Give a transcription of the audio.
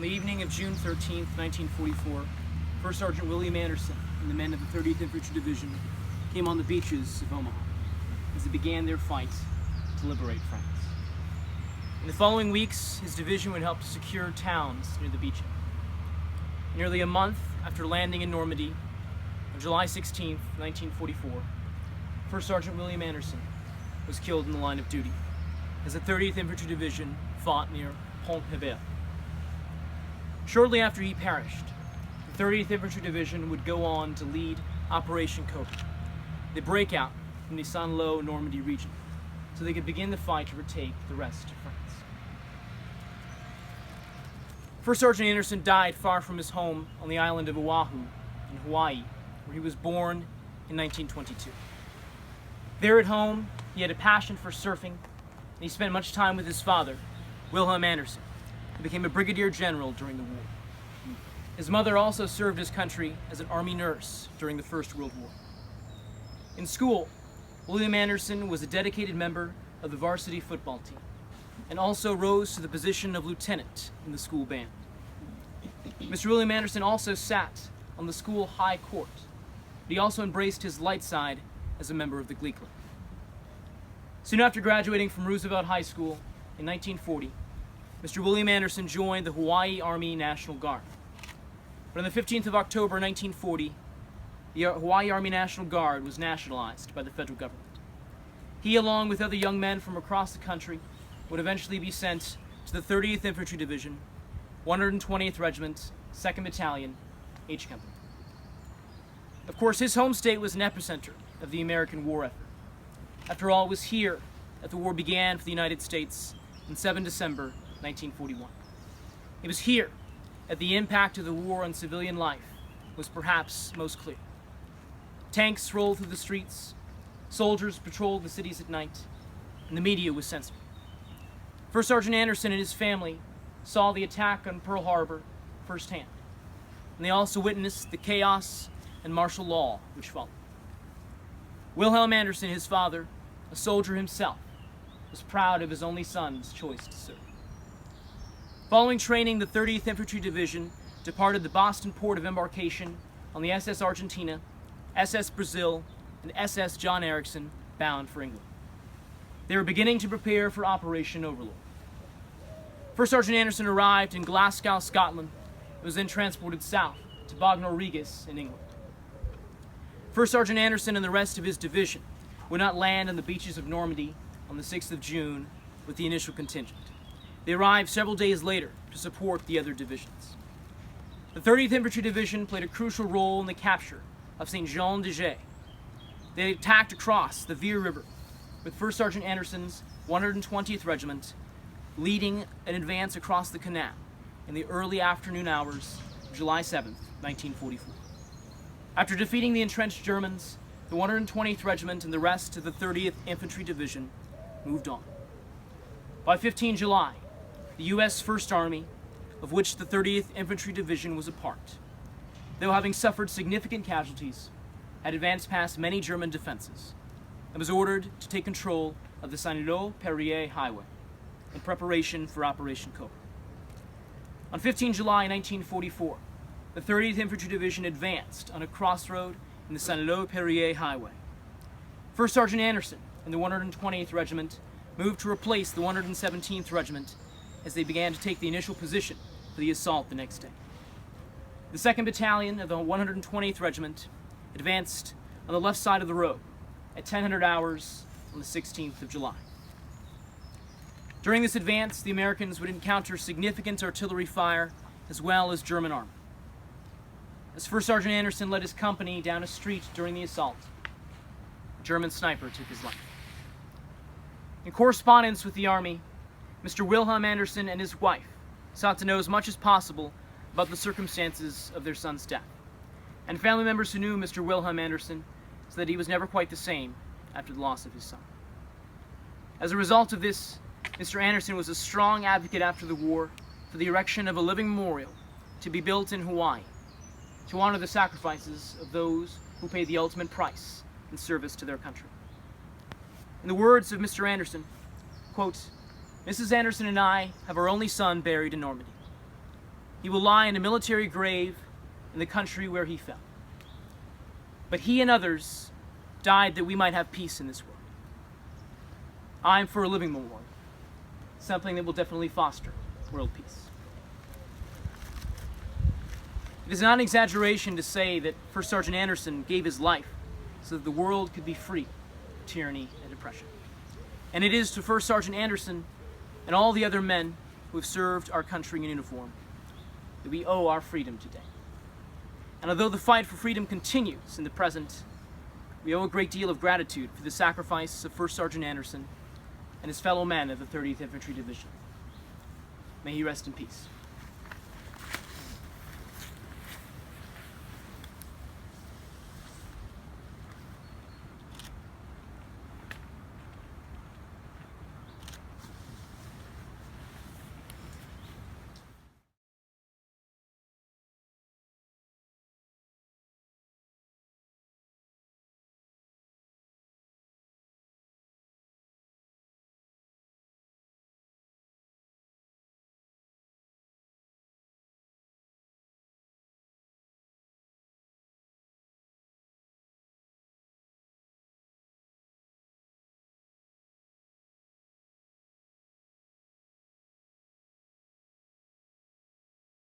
On the evening of June 13, 1944, First Sergeant William Andersen and the men of the 30th Infantry Division came on the beaches of Omaha as they began their fight to liberate France. In the following weeks, his division would help to secure towns near the beachhead. Nearly a month after landing in Normandy, on July 16, 1944, First Sergeant William Andersen was killed in the line of duty as the 30th Infantry Division fought near Pont-Hébert. Shortly after he perished, the 30th Infantry Division would go on to lead Operation Cobra, the breakout from the Saint-Lô Normandy region, so they could begin the fight to retake the rest of France. First Sergeant Andersen died far from his home on the island of Oahu in Hawaii, where he was born in 1922. There at home, he had a passion for surfing, and he spent much time with his father, Wilhelm Andersen, who became a brigadier general during the war. His mother also served his country as an army nurse during the First World War. In school, William Andersen was a dedicated member of the varsity football team and also rose to the position of lieutenant in the school band. Mr. William Andersen also sat on the school high court, but he also embraced his light side as a member of the Glee Club. Soon after graduating from Roosevelt High School in 1940, Mr. William Andersen joined the Hawaii Army National Guard. But on the 15th of October 1940, the Hawaii Army National Guard was nationalized by the federal government. He, along with other young men from across the country, would eventually be sent to the 30th Infantry Division, 120th Regiment, 2nd Battalion, H Company. Of course, his home state was an epicenter of the American war effort. After all, it was here that the war began for the United States on 7 December 1941. It was here that the impact of the war on civilian life was perhaps most clear. Tanks rolled through the streets, soldiers patrolled the cities at night, and the media was censored. First Sergeant Andersen and his family saw the attack on Pearl Harbor firsthand, and they also witnessed the chaos and martial law which followed. Wilhelm Andersen, his father, a soldier himself, was proud of his only son's choice to serve. Following training, the 30th Infantry Division departed the Boston port of embarkation on the SS Argentina, SS Brazil, and SS John Ericsson, bound for England. They were beginning to prepare for Operation Overlord. First Sergeant Andersen arrived in Glasgow, Scotland, and was then transported south to Bognor Regis in England. First Sergeant Andersen and the rest of his division would not land on the beaches of Normandy on the 6th of June with the initial contingent. They arrived several days later to support the other divisions. The 30th Infantry Division played a crucial role in the capture of St. Jean de Gey. They attacked across the Vire River, with First Sergeant Andersen's 120th Regiment leading an advance across the canal in the early afternoon hours of July 7, 1944. After defeating the entrenched Germans, the 120th Regiment and the rest of the 30th Infantry Division moved on. By 15 July, the U.S. First Army, of which the 30th Infantry Division was a part, though having suffered significant casualties, had advanced past many German defenses and was ordered to take control of the Saint-Lô-Perrier Highway in preparation for Operation Cobra. On 15 July 1944, the 30th Infantry Division advanced on a crossroad in the Saint-Lô-Perrier Highway. First Sergeant Andersen and the 120th Regiment moved to replace the 117th Regiment as they began to take the initial position for the assault the next day. The 2nd Battalion of the 120th Regiment advanced on the left side of the road at 1000 hours on the 16th of July. During this advance, the Americans would encounter significant artillery fire as well as German armor. As First Sergeant Andersen led his company down a street during the assault, a German sniper took his life. In correspondence with the Army, Mr. Wilhelm Andersen and his wife sought to know as much as possible about the circumstances of their son's death, and family members who knew Mr. Wilhelm Andersen said that he was never quite the same after the loss of his son. As a result of this, Mr. Andersen was a strong advocate after the war for the erection of a living memorial to be built in Hawaii to honor the sacrifices of those who paid the ultimate price in service to their country. In the words of Mr. Andersen, quote, "Mrs. Andersen and I have our only son buried in Normandy. He will lie in a military grave in the country where he fell. But he and others died that we might have peace in this world. I am for a living memorial, something that will definitely foster world peace. It is not an exaggeration to say that First Sergeant Andersen gave his life so that the world could be free of tyranny and oppression. And it is to First Sergeant Andersen and all the other men who have served our country in uniform that we owe our freedom today. And although the fight for freedom continues in the present, we owe a great deal of gratitude for the sacrifice of First Sergeant Andersen and his fellow men of the 30th Infantry Division. May he rest in peace.